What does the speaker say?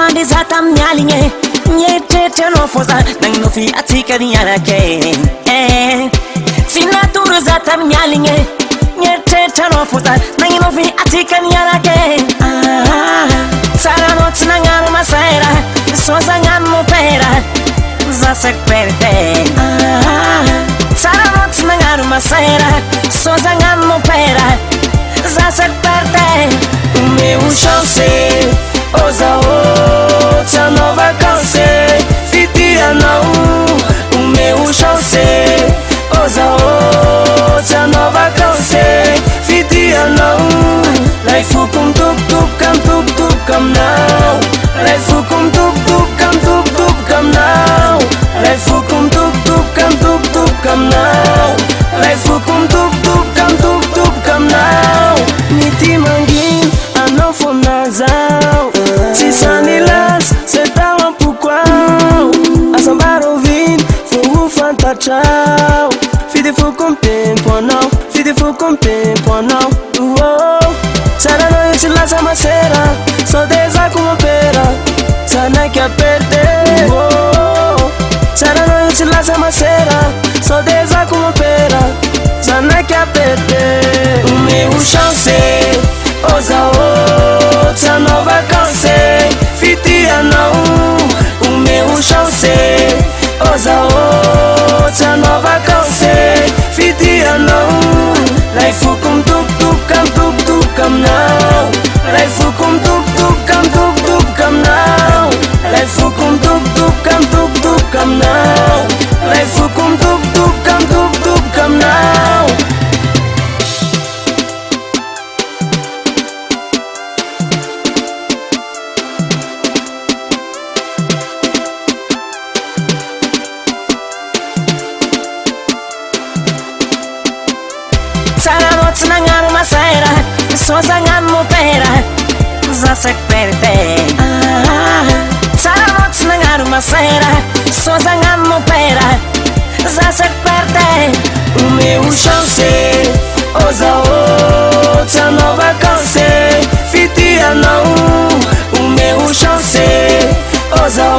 Mande zata mnyalinye nyetete no foza nangno fi atika dianake Sinatura zata mnyalinye nyetete no foza nangno fi atika dianake Sara not nangaru masaira soza ngamo pera Zasek perde Sara not nangaru masaira soza ngamo pera Zasek perde Meu chance Oza outra nova canção Fitia não O meu chance Oza outra nova canção Fitia não Life com tup cam now Life com tup cam now Life com tup cam now Life com tup cam now Niti mangin Ano fonazao Si sanilas Se talan pourquoi Asambaro vin Fogo fanta tchau Fide fo compem não Fide fo compem não Sara no eu te lança macera Só desa com opera Sana que a perder Sara no eu te lança macera Só desa com opera Sana que a perder O meu chance Oza outra nova canção Fitia não O meu chance Oza outra nova canção Fitia não Life com tup cam now Life com tup cam now Life com tup cam now Life com tup cam now Sara not nangaru masaira Soza ngamo pera Zasek perde Sara not nangaru masaira Soza ngamo pera Zasek perde O meu chance Oza outra nova canção Fitia não O meu chance Oza